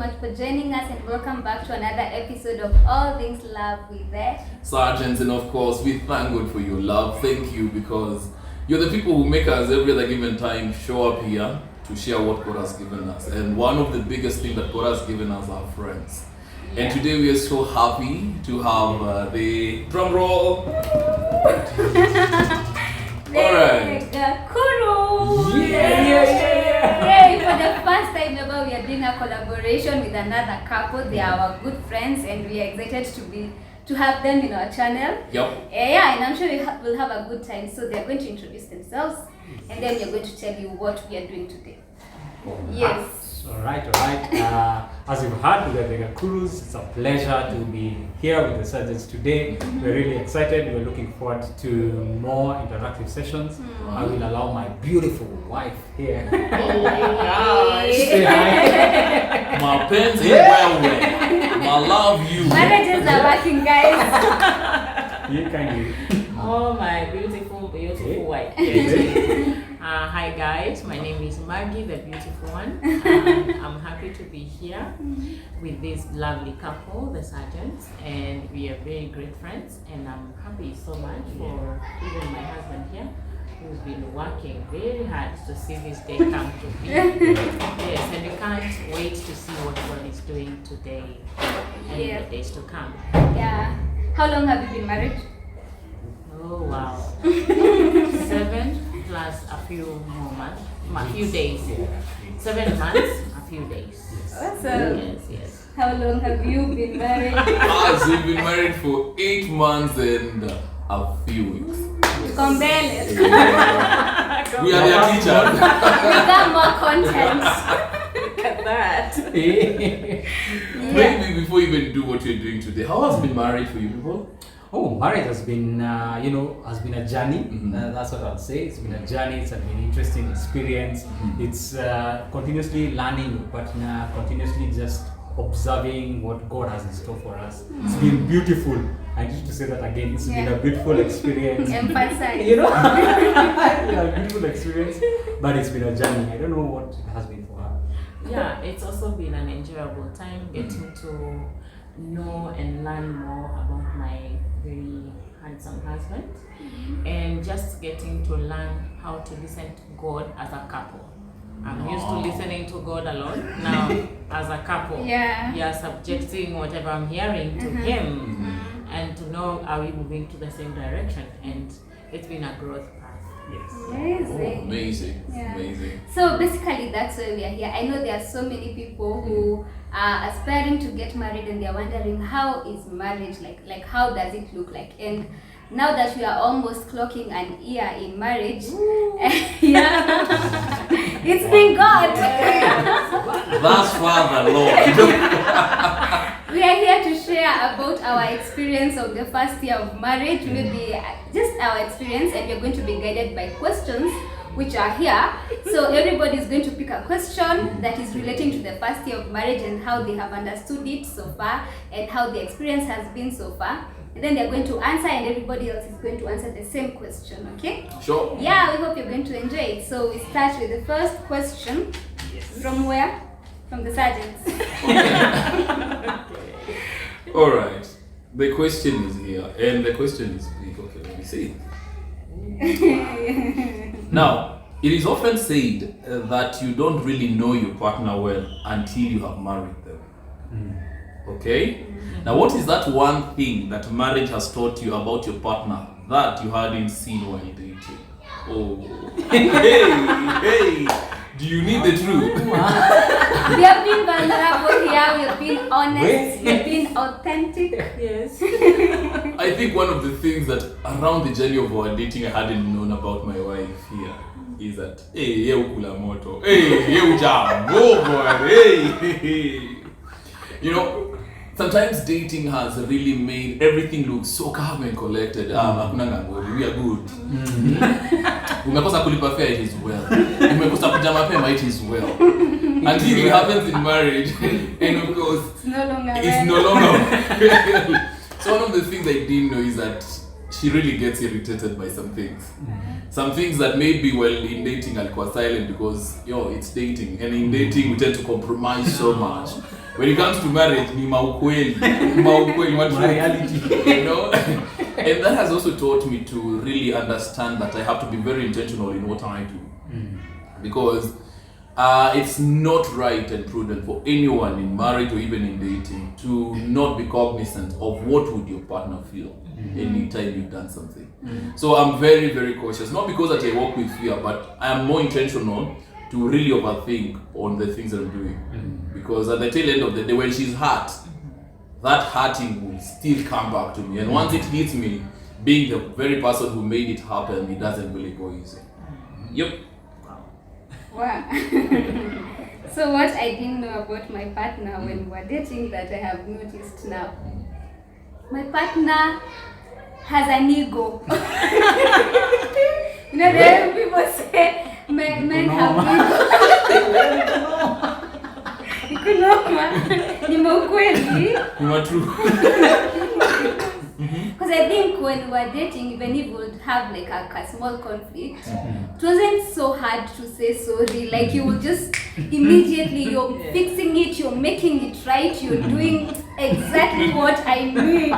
much for joining us, and welcome back to another episode of All Things Love with the Sergeants. And of course, we thank God for your love. Thank you, because you're the people who make us every other given time show up here to share what God has given us. And one of the biggest things that God has given us are friends. Yeah. And today we are so happy to have the drum roll. Alright. Yay! For the first time ever, we are doing a collaboration with another couple. They are our good friends, and we are excited to have them in our channel. Yep. Yeah, and I'm sure we'll have a good time. So they are going to introduce themselves, and then we are going to tell you what we are doing today. Yes. All right. As you've heard, we are the Gakurus. It's a pleasure to be here with the Sergeants today. We're really excited. We're looking forward to more interactive sessions. I will allow my beautiful wife here. Say hi. My pens in well. I love you. Marriages are working, guys. You kindly. Oh, my beautiful wife. Hi guys, my name is Maggie, the beautiful one. I'm happy to be here with this lovely couple, the Sergeants, and we are very great friends. And I'm happy so much for even my husband here, who's been working very hard to see this day come to be. Yes, and we can't wait to see what God is doing today and in the days to come. Yeah. How long have you been married? Oh wow. 7 plus a few more months, a few days. 7 months, a few days. Awesome. Yes. How long have you been married? So we've been married for 8 months and a few weeks. Kombele. We are their teachers. We got more content. Look at that. Maybe before you even do what you're doing today, how has been married for you people? Oh, marriage has been, has been a journey. That's what I'll say. It's been a journey. It's been an interesting experience. It's continuously learning your partner, continuously just observing what God has in store for us. It's been beautiful. I need to say that again. It's been a beautiful experience. Emphasize. A beautiful experience. But it's been a journey. I don't know what it has been for her. Yeah, it's also been an enjoyable time getting to know and learn more about my very handsome husband, and just getting to learn how to listen to God as a couple. I'm used to listening to God alone. Now, as a couple, we are subjecting whatever I'm hearing to Him, and to know are we moving to the same direction, and it's been a growth path. Yes. Amazing. Amazing. So basically that's why we are here. I know there are so many people who are aspiring to get married, and they're wondering how is marriage like how does it look like? And now that we are almost clocking an year in marriage, it's been God. That's Father Lord. We are here to share about our experience of the first year of marriage, maybe just our experience, and we're going to be guided by questions which are here. So everybody is going to pick a question that is relating to the first year of marriage and how they have understood it so far and how the experience has been so far. And then they're going to answer, and everybody else is going to answer the same question, okay? Sure. Yeah, we hope you're going to enjoy it. So we start with the first question. From where? From the Sergeants. Alright. The question is here, and the question is big. Okay, let me see. Now, it is often said that you don't really know your partner well until you have married them. Okay? Now, what is that one thing that marriage has taught you about your partner that you hadn't seen while dating? Oh, hey, do you need the truth? We have been vulnerable here, we have been honest, we have been authentic. Yes. I think one of the things that around the journey of our dating I hadn't known about my wife here is that, hey, ukula moto, hey, boy, hey. You know, sometimes dating has really made everything look so calm and collected. We are good. Umekosa kulipa fare, it is well. Umekosa kuja mapema, it is well. Until it happens in marriage, and of course, it's no longer. So one of the things I didn't know is that she really gets irritated by some things. Some things that maybe in dating alikuwa silent because it's dating, and in dating we tend to compromise so much. when it comes to marriage, ni maukweli, what My reality. you know. And that has also taught me to really understand that I have to be very intentional in what I do, because it's not right and prudent for anyone in marriage or even in dating to not be cognizant of what would your partner feel anytime you've done something. So I'm very, very cautious, not because that I walk with fear, but I am more intentional to really overthink on the things that I'm doing. Because at the tail end of the day, when she's hurt, that hurting will still come back to me. And once it hits me, being the very person who made it happen, it doesn't really go easy. Yep. Wow. So what I didn't know about my partner when we were dating that I have noticed now. My partner has an ego. You know, there are people say men have ego. Ngomma. Ni maukweli. You true. Because I think when we were dating, even if we would have like a small conflict, it wasn't so hard to say sorry. Like you would just immediately, you're fixing it, you're making it right, you're doing exactly what I need.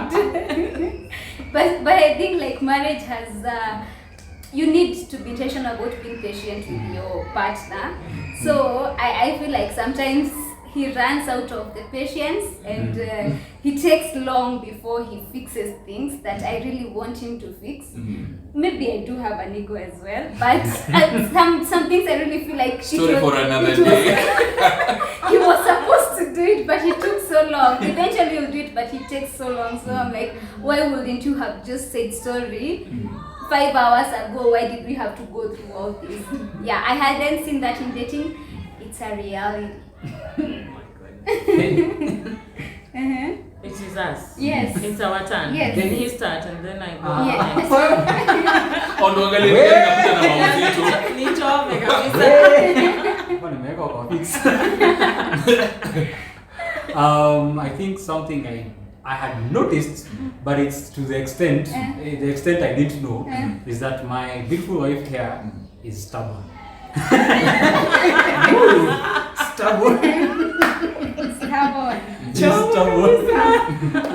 But I think like marriage has, you need to be intentional about being patient with your partner. So I feel like sometimes he runs out of the patience and he takes long before he fixes things that I really want him to fix. Maybe I do have an ego as well, but some things I really feel like Story for another day. He was supposed to do it, but he took so long. Eventually he'll do it, but he takes so long. So I'm like, why wouldn't you have just said sorry 5 hours ago? Why did we have to go through all this? Yeah, I hadn't seen that in dating. It's a reality. It is us. Yes. It's our turn. Yes. Then he starts and then I go. Yes. Ondoangalie tena nakuja na mauzito. Nichome kabisa. Hapa nimeweka kwa fix. I think something I had noticed, but it's to the extent I didn't know, is that my beautiful wife here is stubborn. Stubborn.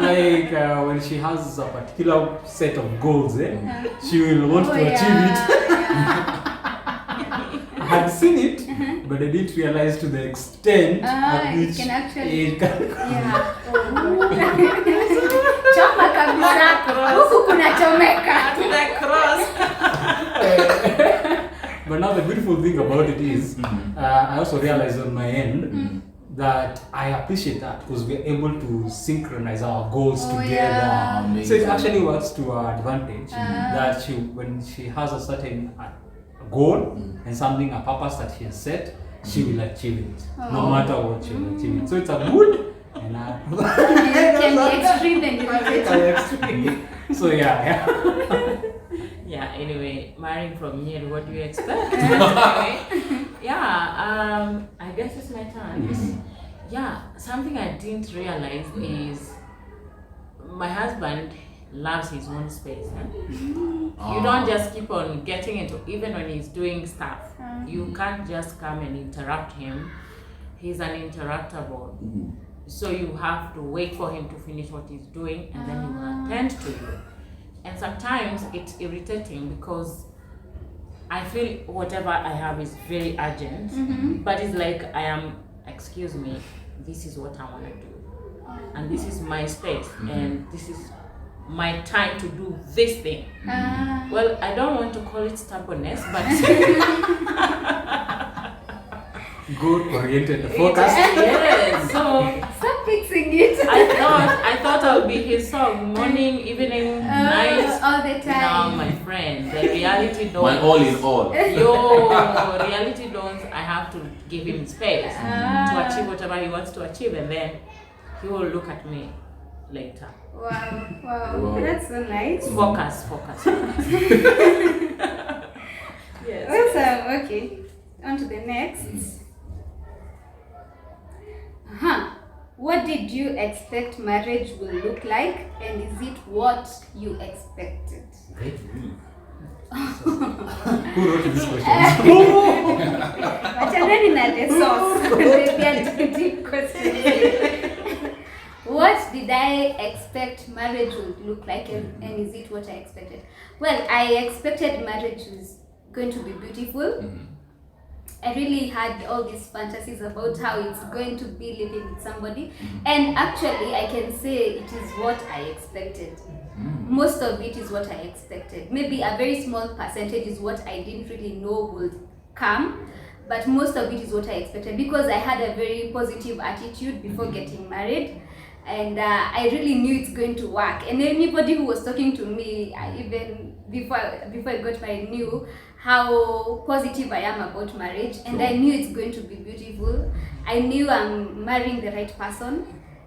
Like when she has a particular set of goals, she will want to achieve it. I had seen it, but I didn't realize to the extent at which it can actually. it can. Yeah. Choma kabisa. Huku kuna chomeka. But now the beautiful thing about it is, I also realized on my end that I appreciate that because we're able to synchronize our goals together. Yeah. So it actually works to our advantage that when she has a certain goal and something, a purpose that she has set, she will achieve it. No matter what, she will achieve it. So it's a good and It can be extreme and irritating. So yeah. Yeah, anyway, marrying from here, what do you expect? Yeah, I guess it's my turn. Yes. Yeah, something I didn't realize is my husband loves his own space. You don't just keep on getting into, even when he's doing stuff. You can't just come and interrupt him. He's an interruptible. So you have to wait for him to finish what he's doing and then he will attend to you. And sometimes it's irritating because I feel whatever I have is very urgent, but it's like I am, excuse me, this is what I want to do. And this is my space and this is my time to do this thing. Well, I don't want to call it stubbornness, but Good, oriented, focused. yes. So Stop fixing it. I thought I would be his song, morning, evening, night. All the time. Now, my friend, the reality don't. My all in all. Yo, reality don't. I have to give him space to achieve whatever he wants to achieve, and then he will look at me later. Wow. That's so nice. Focus. Yes. Awesome. Okay. On to the next. What did you expect marriage will look like, and is it what you expected? Who wrote this question? But then in the sauce, maybe a deep question. I expect marriage would look like, and is it what I expected? Well, I expected marriage was going to be beautiful. I really had all these fantasies about how it's going to be living with somebody, and actually I can say it is what I expected. Most of it is what I expected. Maybe a very small percentage is what I didn't really know would come, but most of it is what I expected because I had a very positive attitude before getting married, and I really knew it's going to work. And anybody who was talking to me, even before I got married, knew how positive I am about marriage, and I knew it's going to be beautiful. I knew I'm marrying the right person,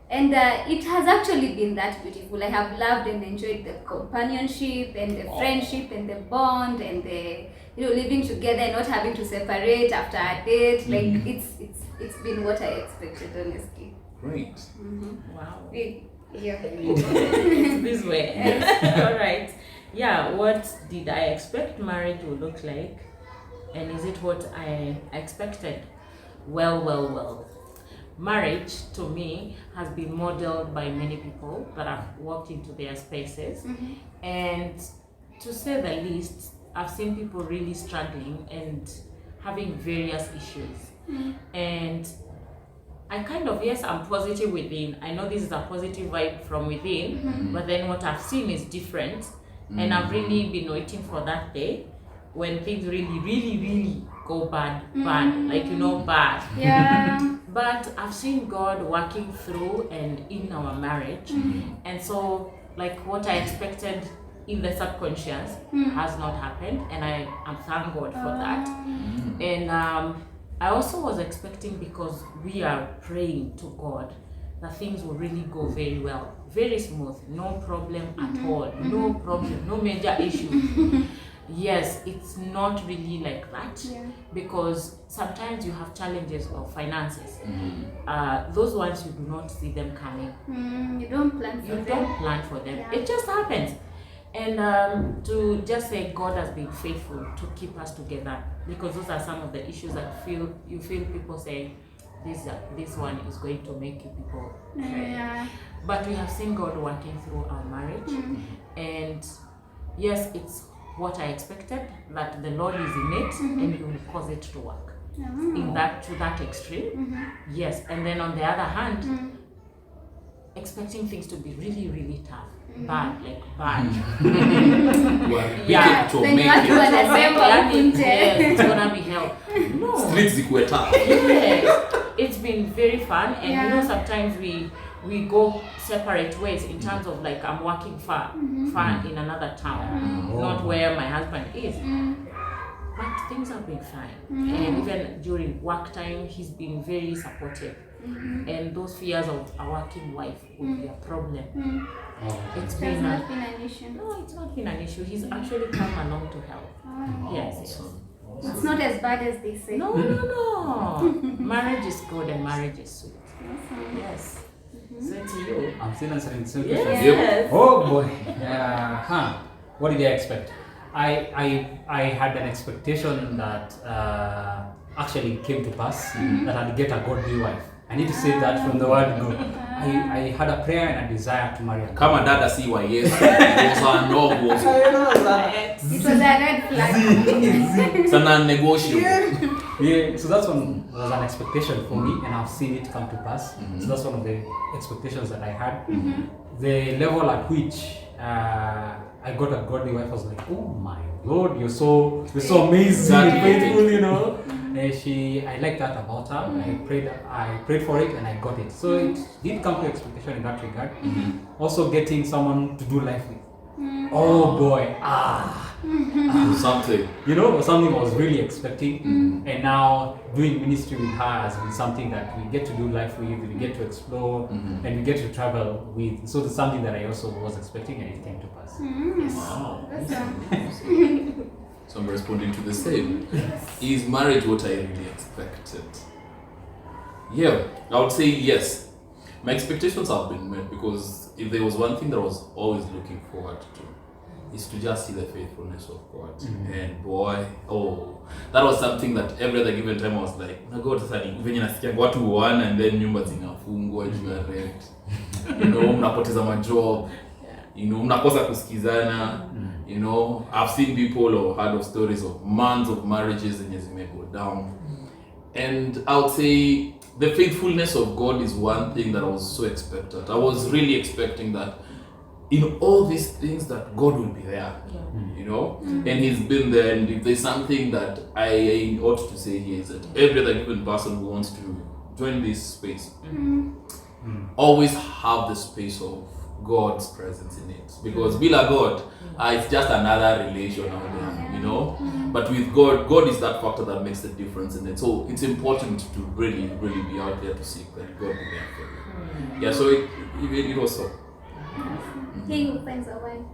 and it has actually been that beautiful. I have loved and enjoyed the companionship and the friendship and the bond and the living together and not having to separate after a date. Like it's been what I expected, honestly. Great. Wow. Yeah. It's this way. All right. Yeah, what did I expect marriage would look like? And is it what I expected? Well. Marriage, to me, has been modeled by many people that have walked into their spaces. And to say the least, I've seen people really struggling and having various issues. And I kind of, yes, I'm positive within. I know this is a positive vibe from within, but then what I've seen is different. And I've really been waiting for that day when things really go bad, like, bad. Yeah. But I've seen God working through and in our marriage. And so, like, what I expected in the subconscious has not happened, and I'm thank God for that. And I also was expecting, because we are praying to God, that things will really go very well, very smooth, no problem at all, no problem, no major issue. Yes, it's not really like that, because sometimes you have challenges of finances. Those ones you do not see them coming. You don't plan for them. You don't plan for them. Yeah. It just happens. And to just say God has been faithful to keep us together, because those are some of the issues that you feel people say, this one is going to make you people cry. Yeah. But we have seen God working through our marriage, and yes, it's what I expected, that the Lord is in it and He will cause it to work to that extreme. Yes, and then on the other hand, expecting things to be really tough. Bad. Yeah. It's gonna be hell. No. Streets zikuwe tough. Yes. It's been very fun, and sometimes we go separate ways in terms of, like, I'm working far in another town, not where my husband is. But things have been fine. And even during work time, he's been very supportive. And those fears of a working wife would be a problem. It's not been an issue. No, it's not been an issue. He's actually come along to help. Yes. It's not as bad as they say. No. Marriage is good and marriage is sweet. Awesome. Yes. So to you. I'm still answering the same Yes. question. Yes. Oh boy. What did I expect? I had an expectation that actually came to pass, that I'd get a godly wife. I need to say that from the word go. I had a prayer and a desire to marry a Kama dada si wa Yesu. It was a red flag. Sana negotiable. Yeah, so that's one was an expectation for me, and I've seen it come to pass. So that's one of the expectations that I had. The level at which I got a godly wife, I was like, oh my Lord, you're so amazing and faithful, I like that about her. I prayed for it and I got it. So it did come to expectation in that regard. Also getting someone to do life with. Oh boy, something. Something I was really expecting. And now doing ministry with her has been something that we get to do life with, we get to explore, and we get to travel with. So it's something that I also was expecting, and it came to pass. Yes. Wow. Awesome. So I'm responding to the same. Is marriage what I really expected? Yeah, I would say yes. My expectations have been met, because if there was one thing that I was always looking forward to, is to just see the faithfulness of God. And boy, that was something that every other given time I was like, na God, sasa venye nasikia watu huana and then nyumba zinafungwa juu ya rent. you know, mnapoteza majob, you know, mnakosa kusikizana, you know. I've seen people or heard of stories of months of marriages and as may go down. And I would say the faithfulness of God is one thing that I was so expectant. I was really expecting that in all these things that God will be there, you know, and He's been there. And if there's something that I ought to say here is that every other given person who wants to join this space, always have the space of God's presence in it, because Bila God, it's just another relation out there, you know. But with God, God is that factor that makes the difference in it. So it's important to really, really be out there to seek that God be there for you. Yeah, so it was so. He who finds a wife.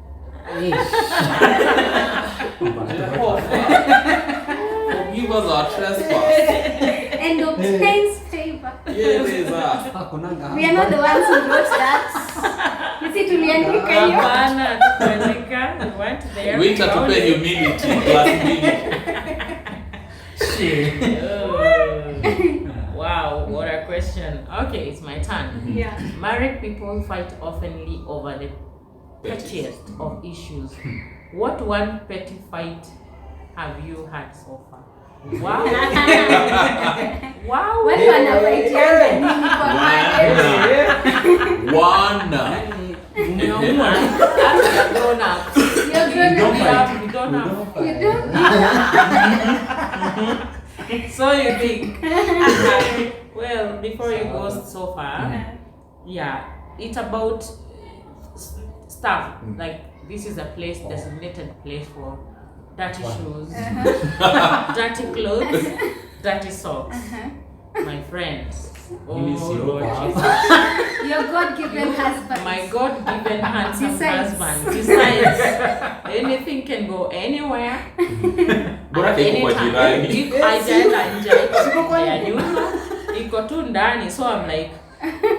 Forgive us our trespass. And obtains favor. Yes, We are not the ones who wrote that. Sisi tuliandika hiyo. Hapana, tuliandika. We went there. We had to pay humility plus Wow, what a question. Okay, it's my turn. Yeah. Married people fight oftenly over the pettiest of issues. What one petty fight have you had so far? Wow. Wow. Watu wanafightianga nini kwa marriage? One. Umeamua. Hata you're grown up. You're grown up. You don't have. You don't. So you think, well, before you go so far, yeah, it's about stuff. Like, this is a place, designated place for dirty shoes, dirty clothes, dirty socks. My friends. Your God-given husband. My God-given handsome Besides. husband. Besides, anything can go anywhere. Bora At iko any kwa time. jirani. If hajaenda nje, ya nyumba, iko tu ndani. So I'm like,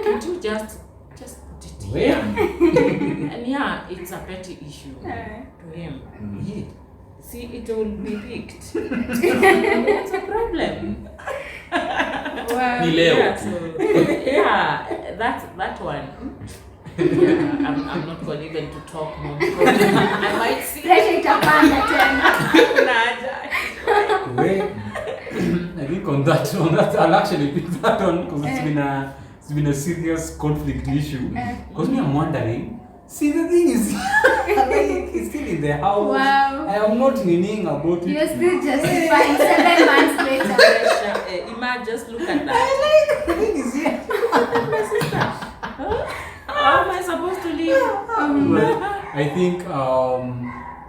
can't you just put it here? And yeah, it's a petty issue to him. See, it will be picked. What's the problem? Wow. Ni leo. Yeah, so, yeah, that one. Yeah, I'm not going even to talk more because I might see. Pressure itapanda tena. I think on that, I'll actually pick that one because it's been a serious conflict issue. Because me, I'm wondering. See, the thing is, it's still in the house. Wow. I am not meaning about it. You're still justifying 7 months later. Ima, just look at that. The thing is here. My sister. How am I supposed to live? I think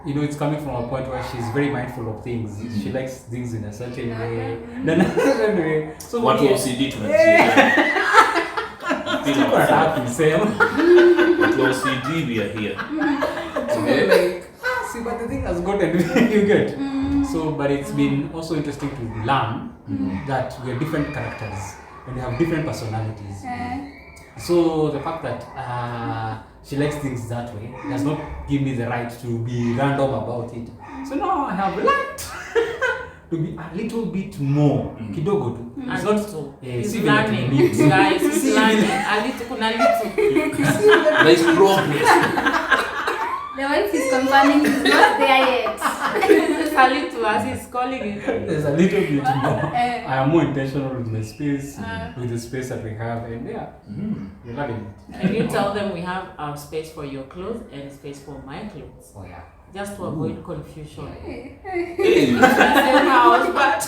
you know, it's coming from a point where she's very mindful of things. She likes things in a certain way. Then anyway, so What when OCD tunajia. What OCD we are here. see, but the thing has gotten you get. So, but it's been also interesting to learn that we are different characters and we have different personalities. So the fact that she likes things that way does not give me the right to be random about it. So now I have learned to be a little bit more kidogo tu. It's not He's learning, guys. He's learning. A little, kuna little. There is progress. The wife is confirming he's not there yet. Just a little, as he's calling it. There's a little bit more. I am more intentional with my space, with the space that we have, and yeah, we're loving it. And you tell them we have our space for your clothes and space for my clothes. Oh yeah. Just to avoid confusion. Hey. Same house, but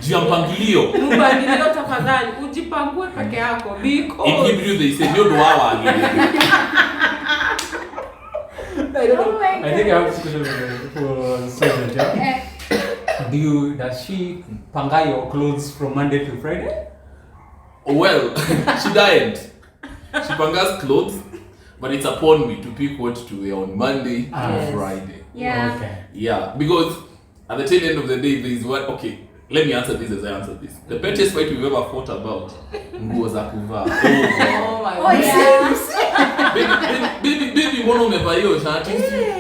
Juu ya mpangilio. mpangilio tafadhali, ujipangue peke yako In because Hebrew they say ndio wawa again. I think I have a question for Sergeant. Yeah? Does she panga your clothes from Monday to Friday? Well, she died. She pangas clothes, but it's upon me to pick what to wear on Monday to Friday. Yeah. Okay. Yeah, because at the tail end of the day, there is what. Okay, let me answer this as I answer this. The pettiest fight we've ever fought about nguo za kuvaa. oh my Oh god. yeah. Baby, mbona umevaa hiyo shati?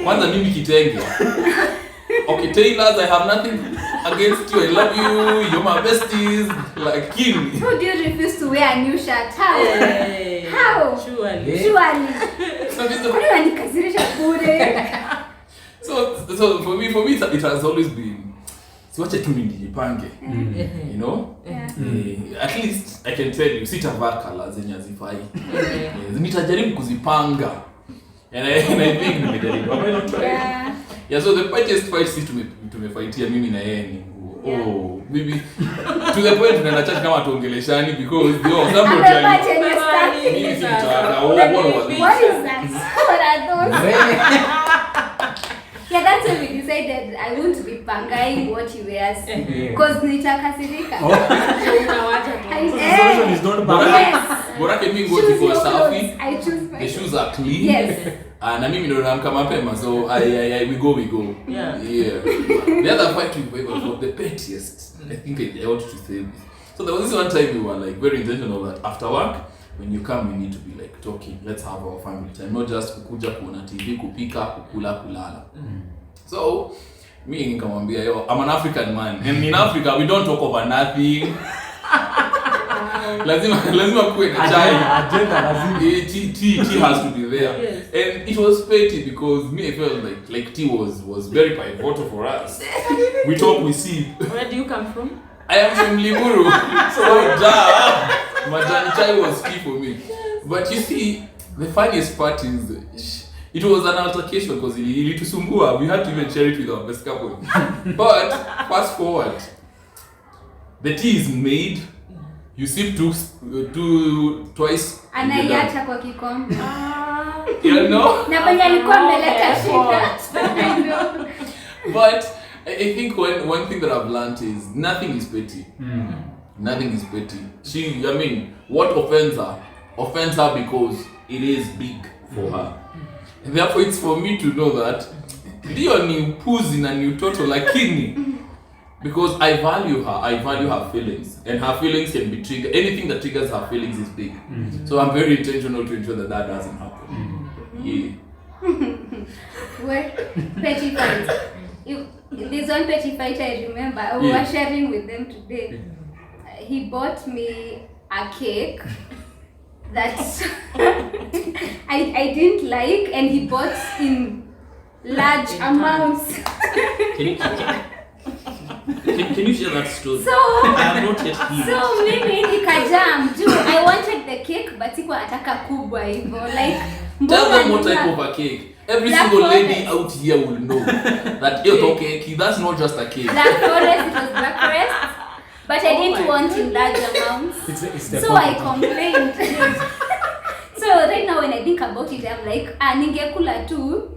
Kwanza mimi kitenge. Okay, tailors, I have nothing. against you. I love you. You're my besties. Like kin. How do you refuse to wear a new shirt? How? Hey. How? Surely. Surely. So it's the- Kwani wanikasirisha bure? So for me, it has always been. So wacha tu nijipange. You know? Yeah. At least I can tell you, sitavaa colors zenye hazifai. Nitajaribu kuzipanga. And I think nimejaribu. Am I not right? Yeah. Yeah, so the pettiest fight si tumefightia mimi na yeye ni nguo. Yeah. Oh, maybe to the point tunaenda chat kama tuongeleshani because somebody Amevaa tell chenye staki. mimi sitaka. What was it? What is that? What are those? Yeah, that's when we decided I won't be pangai what he wears. Because nitakasirika. Unawacha tu. The solution is not bad. Yes. Borake mimi nguo Choose ziko your safi. clothes. I choose my The shoes are clean. Yes. Na mimi ndo naamka mapema, so we go. Yeah. The other fight we were for the pettiest. I think I want to say this. So there was this one time we were like very intentional that after work, when you come, we need to be like talking. Let's have our family time, not just kukuja kuona TV, kupika, kukula, kulala. So me nikamwambia, yo, I'm an African man, and in Africa we don't talk over nothing. lazima kuwe na chai. Agenda lazima. Tea has to be there. Yes. And it was petty because me I felt like tea was very pivotal for us. We talk, we see. Where do you come from? I am from Limuru. So majani chai was key for me. But you see, the funniest part is it was an altercation because ilitusumbua. We had to even share it with our best couple. But fast forward, the tea is made. You sip twice. Anaiacha kwa kikombe. You know? Na penye alikuwa ameleta shida. But I think one thing that I've learned is nothing is petty. Nothing is petty. What offends her because it is big for her. And therefore it's for me to know that ndio ni upuzi na ni utoto lakini because I value her feelings, and her feelings can be triggered. Anything that triggers her feelings is big. So I'm very intentional to ensure that doesn't happen. Yeah. Well, petty fights. There's one petty fight I remember. We were sharing with them today. He bought me a cake that I didn't like, and he bought in large amounts. Can you share that story? So I have not yet heard. So mimi nikajam juu I wanted the cake but sikuwa nataka kubwa hivyo like Tell them what type of a cake. Every Black single lady forest. out here will know that it's cake. That's not just a cake. Black Forest, it was Black Forest, but I didn't want in large amounts. It's the So I complained. So right now when I think about it, I'm like, ningekula tu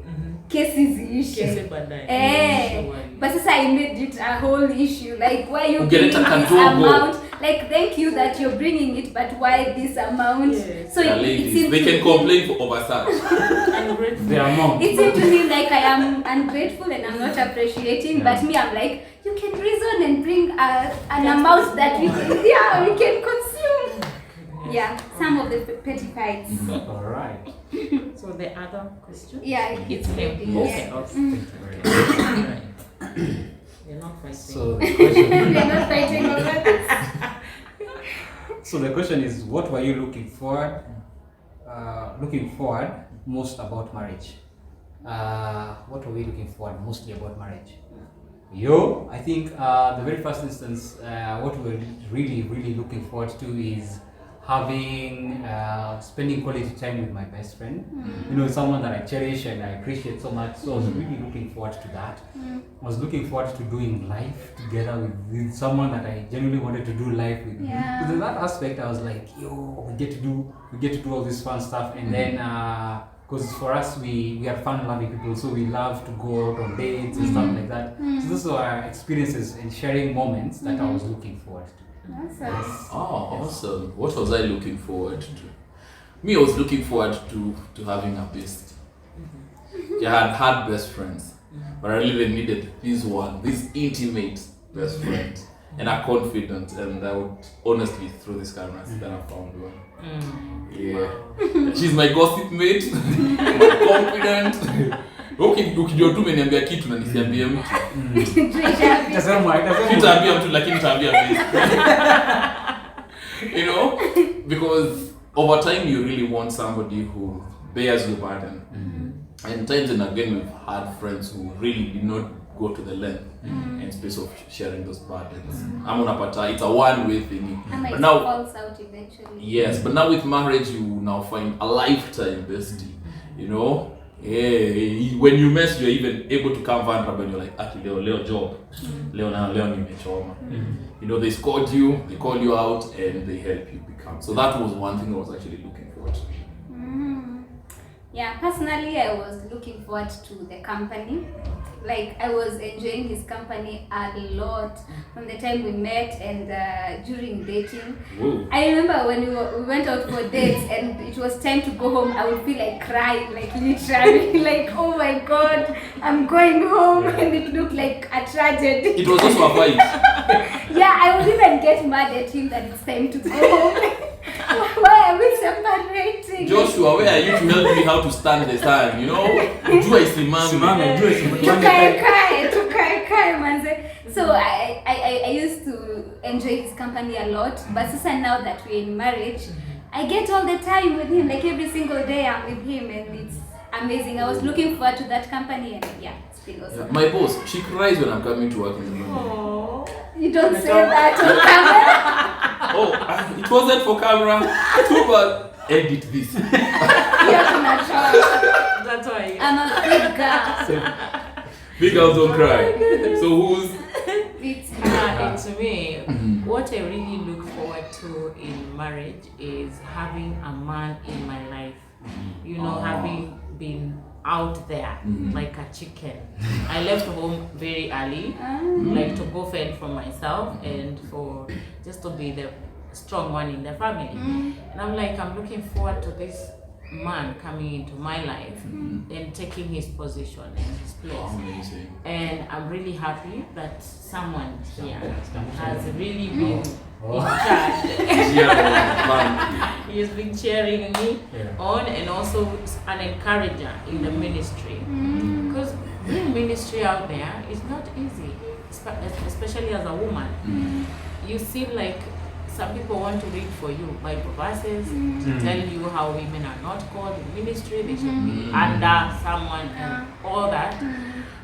kesi ziishe. Kesi baadaye. But sasa I made it a whole issue. Like, why you Get it bringing a this kadogo. amount? Like, thank you that you're bringing it, but why this amount? Yes. So Yeah, it ladies, seemed they to can me- complain for oversight. Ungrateful. The amount. It seemed to me like I am ungrateful and I'm not appreciating. But me, I'm like, you can reason and bring an amount that we can consume. Yeah, some of the petty fights. All right. So the other question? Yeah, It's ready. me. Okay. Yeah. Thank you very much. You're not fighting. So the question. We are not fighting over this. So the question is, what were you looking forward most about marriage? What were we looking forward mostly about marriage? I think the very first instance, what we were really looking forward to is having spending quality time with my best friend. Someone that I cherish and I appreciate so much. So I was really looking forward to that. I was looking forward to doing life together with someone that I genuinely wanted to do life with. Yeah. So in that aspect, I was like, we get to do all this fun stuff, and then because for us we are fun-loving people, so we love to go out on dates and stuff like that. So those are our experiences and sharing moments that I was looking forward to. Awesome. Oh, awesome. What was I looking forward to? Me, I was looking forward to having a best. I had best friends, but I really needed this intimate best friend, and a confident, and I would honestly throw this camera that I found one. Yeah. She's my gossip mate, my confident, Ukijua tu umeniambia kitu na nisiambie mtu. Itasemwa. Nitaambia mtu lakini nitaambia base. You know, because over time you really want somebody who bears your burden. And times and again we've had friends who really did not go to the length and space of sharing those burdens. I'm unapata it's a one-way thing. But now falls out eventually. Yes, but now with marriage you now find a lifetime bestie. You know, when you mess you're even able to come vulnerable and you're like, actually leo job. Leo nimechoma. You know, they scored you, they call you out and they help you become. So that was one thing I was actually looking forward to. Yeah, personally I was looking forward to the company. Like I was enjoying his company a lot from the time we met and during dating. Whoa. I remember when we went out for dates and it was time to go home, I would feel like crying, like literally, like oh my god, I'm going home, and it looked like a tragedy. It was also a fight. Yeah, I would even get mad at him that it's time to go home. Why are we separating? Joshua, where are you to help me how to stand the sun? You know, jua isimame. Tukae manze. So I used to enjoy his company a lot, but now that we're in marriage, I get all the time with him. Like every single day I'm with him, and it's amazing. I was looking forward to that company, and yeah, it's been awesome. Yeah, my boss, she cries when I'm coming to work in the morning. You don't say that on camera. Oh, it wasn't for camera. Too bad. Edit this. That's why. I'm a big girl. Big girls don't cry. So who's? It's It's me. What I really look forward to in marriage is having a man in my life. You know, having been out there like a chicken. I left home very early, like to go fend for myself and for just to be the strong one in the family. And I'm like, I'm looking forward to this man coming into my life and taking his position and his place. Amazing. And I'm really happy that someone here has really been in charge. He has been cheering me on and also an encourager in the ministry. Because doing ministry out there is not easy, especially as a woman. You seem like some people want to read for you Bible verses to tell you how women are not called in ministry, they should be under someone and all that.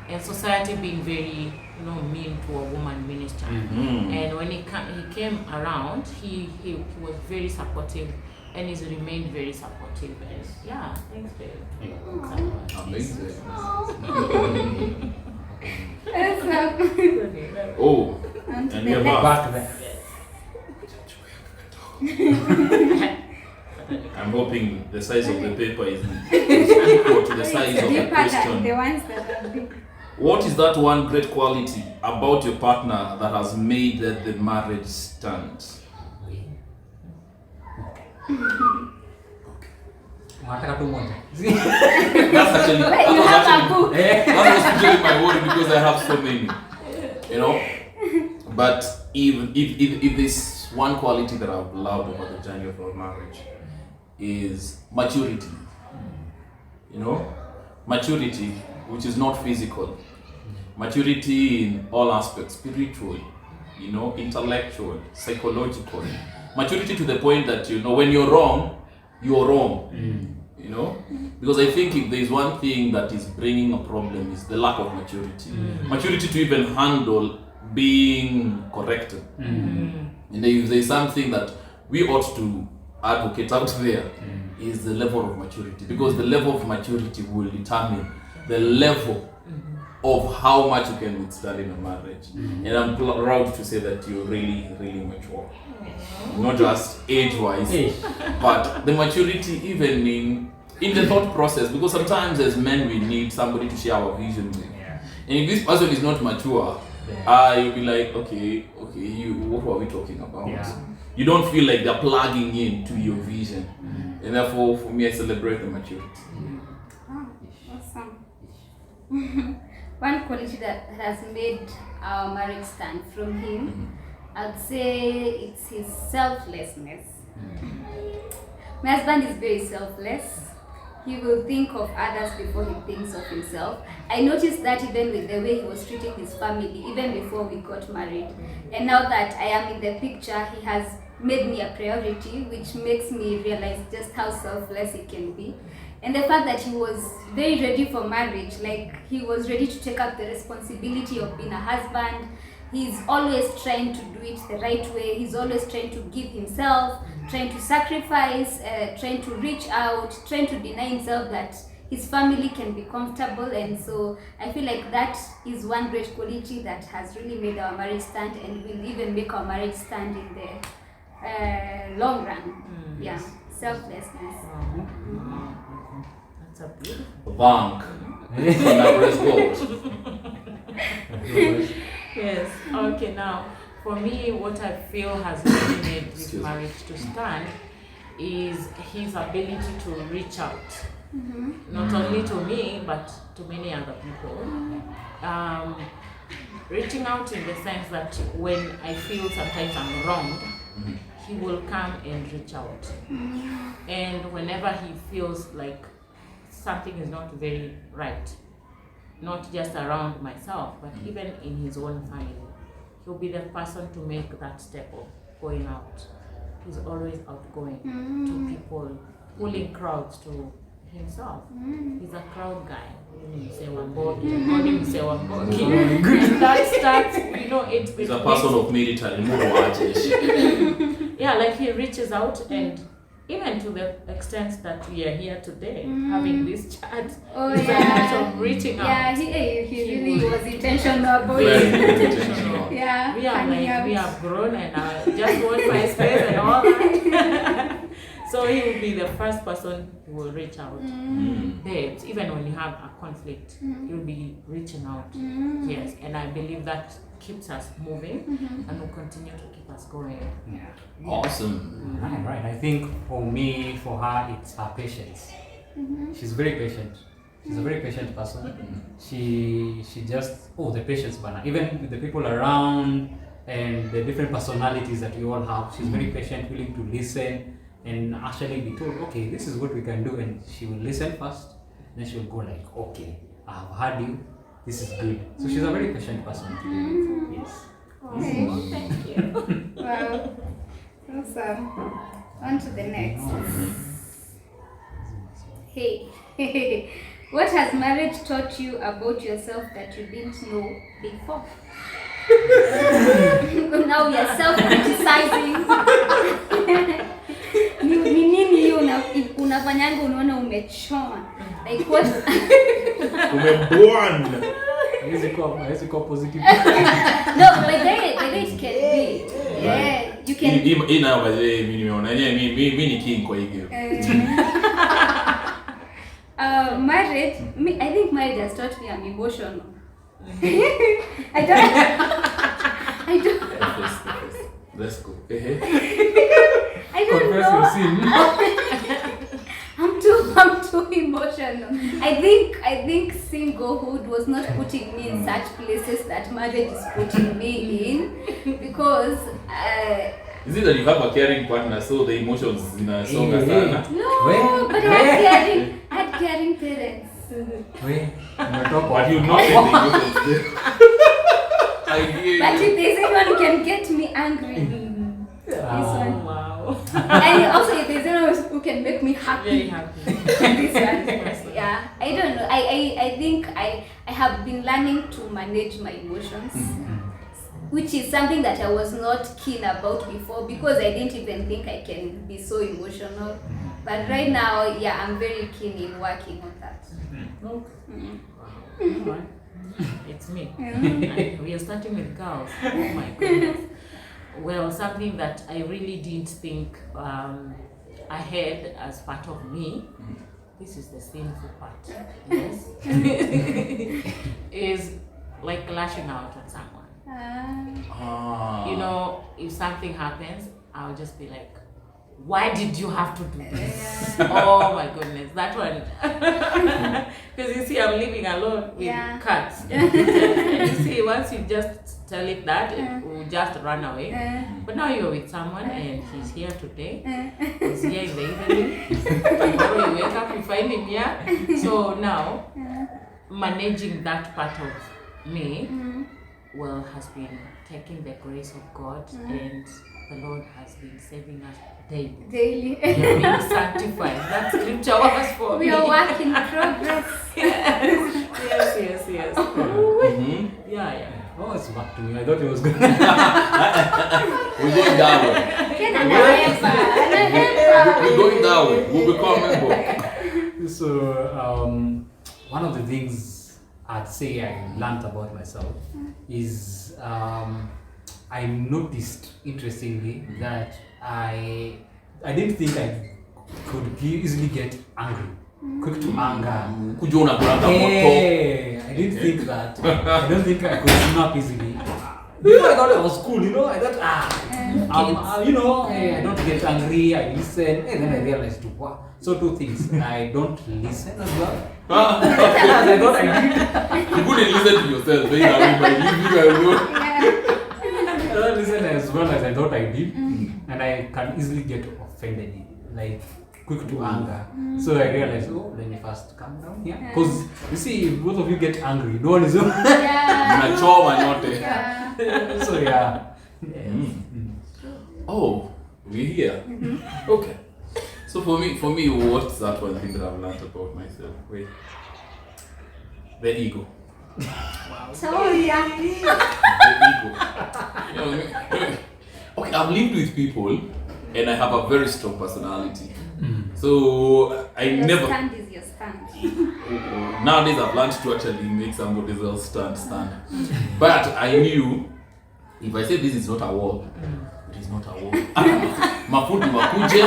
And society being very, mean to a woman minister. And when he came around, he was very supportive and he's remained very supportive. And yeah, thanks babe. Amazing. Oh, and we're back there. I'm hoping the size of the paper is equal to the size of the question. The ones that are big. What is that one great quality about your partner that has made the marriage stand? That's actually that was actually my worry because I have so many, But if this one quality that I've loved about the journey of our marriage is maturity. Maturity, which is not physical. Maturity in all aspects, spiritual, intellectual, psychological. Maturity to the point that, when you're wrong, Because I think if there's one thing that is bringing a problem is the lack of maturity. Maturity to even handle being corrected. And if there's something that we ought to advocate out there is the level of maturity, because the level of maturity will determine the level of how much you can withstand in a marriage. And I'm proud to say that you're really, really mature. Not just age-wise, but the maturity even in the thought process, because sometimes as men we need somebody to share our vision with. And if this person is not mature, you'll be like, okay, what were we talking about? You don't feel like they're plugging into your vision. And therefore, for me, I celebrate the maturity. Awesome. One quality that has made our marriage stand from him, I'd say it's his selflessness. My husband is very selfless. he will think of others before he thinks of himself. I noticed that even with the way he was treating his family, even before we got married. And now that I am in the picture, he has made me a priority, which makes me realize just how selfless he can be. And the fact that he was very ready for marriage, like he was ready to take up the responsibility of being a husband. He's always trying to do it the right way. He's always trying to give himself, trying to sacrifice, trying to reach out, trying to deny himself that his family can be comfortable. And so I feel like that is one great quality that has really made our marriage stand, and will even make our marriage stand in the long run. Yeah, selflessness. That's a beautiful. Bank. Numbers goals. Yes. Okay. Now, for me, what I feel has really made this marriage to stand is his ability to reach out, not only to me but to many other people. Reaching out in the sense that when I feel sometimes I'm wronged, he will come and reach out. And whenever he feels like something is not very right, not just around myself, but even in his own family, he'll be the person to make that step of going out. He's always outgoing to people, pulling crowds to himself. He's a crowd guy. And that starts, it's He's a person of military. yeah, like he reaches out, and even to the extent that we are here today, having this chat, it's a matter of reaching out. Yeah, he really was intentional about Very it. intentional. Yeah, We have grown, and I just want my space and all that. So he will be the first person who will reach out. Babes, even when you have a conflict, you'll be reaching out. Yes, and I believe that keeps us moving and will continue to keep us going. Yeah. Awesome. Right. I think for me, for her, it's her patience. She's very patient. She's a very patient person. She just the patience banner. Even with the people around and the different personalities that we all have, she's very patient, willing to listen and actually be told, okay, this is what we can do, and she will listen first, then she will go like, okay, I have heard you, this is good. So she's a very patient person to be with. Yes. Okay. Thank you. Wow. Awesome. On to the next. Hey. What has marriage taught you about yourself that you didn't know before? Now we are self-criticizing. Ni nini hiyo unafanyanga unaona umechoma? Like what? Umebwana. Haiwezi kuwa positive. No, but they can be. Yeah, you can. Hii nayo by the way mimi nimeona mimi ni king kwa hiyo. Marriage, I think marriage has taught me I'm emotional. I don't. Let's go. I don't know. I'm too emotional. I think singlehood was not putting me in such places that marriage is putting me in, because is it that you have a caring partner so the emotions zinasonga sana? No, but I had caring parents. But you not let the emotions there. I hear But you. if there's anyone who can get me angry, this one. Wow. And also if there's anyone who can make me happy, Very happy. this one. Yeah, I don't know. I think I have been learning to manage my emotions, which is something that I was not keen about before, because I didn't even think I can be so emotional. But right now, yeah, I'm very keen in working on that. Alright. It's me. We are starting with girls. Oh my goodness. Well, something that I really didn't think I had as part of me, this is the sinful part, yes, is like lashing out at someone. If something happens, I'll just be like, why did you have to do this? Oh my goodness, that one. Because you see, I'm living alone with cats. And you see, once you just tell it that, it will just run away. But now you're with someone and he's here today. He's here in the evening. Tomorrow you wake up, you find him here. So now, managing that part of me, well, has been taking the grace of God, and the Lord has been saving us daily. Daily. We are being sanctified. That scripture was for We me. are work in progress. Yes. Yeah. Oh, it's back to me. I thought it was good. We're going that way. We're going that way. We'll become member. So, one of the things I'd say I learned about myself is I noticed, interestingly, that I didn't think I could easily get angry, quick to anger. Kujona kulanga moto. Hey, I didn't think that. I don't think I could snap easily. Before I thought I was cool, I thought, hey, I don't get angry, I listen, and then I realized, wow. So two things, I don't listen as well. As I thought I did. You couldn't listen to yourself, saying that we might leave you alone. I don't listen as well as I thought I did, and I can easily get offended, like quick to anger. So I realized, let me first calm down here. Because you see, if both of you get angry, no one is Mnachoma nyote. So yeah. Oh, we're here. Okay. So for me, what's that one thing that I've learned about myself? Wait. The ego. So yeah. The ego. Okay, I've lived with people and I have a very strong personality. So I Your never. stand is your stand. Nowadays I've learned to actually make somebody else stand. But I knew if I say this is not a wall, it is not a wall. Mafundi wakuje,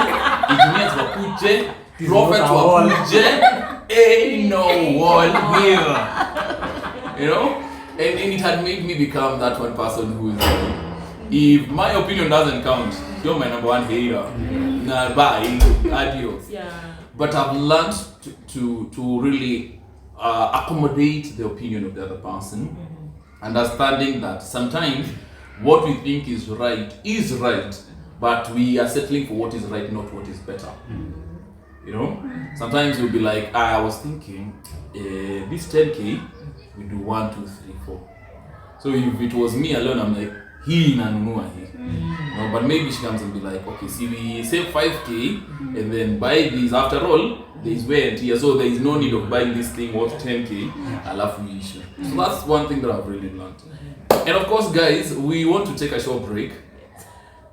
engineers wakuje, prophets wakuje, ain't no wall here. And it had made me become that one person who is if my opinion doesn't count, you're my number one hater. Nah, bye, adios. Yeah. But I've learned to really accommodate the opinion of the other person, understanding that sometimes what we think is right, but we are settling for what is right, not what is better. Sometimes you'll be like, I was thinking, this 10K, we do 1, 2, 3, 4. So if it was me alone, I'm like, hii nanunua hii. But maybe she comes and be like, okay, see, we save 5K and then buy these. After all, there is wear and tear, so there is no need of buying this thing worth 10K. Alafu issue. So that's one thing that I've really learned. And of course, guys, we want to take a short break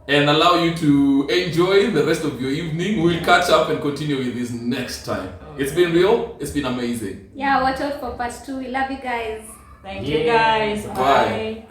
and allow you to enjoy the rest of your evening. We'll catch up and continue with this next time. It's been real. It's been amazing. Yeah, watch out for part 2. We love you guys. Thank you guys. Bye. Bye.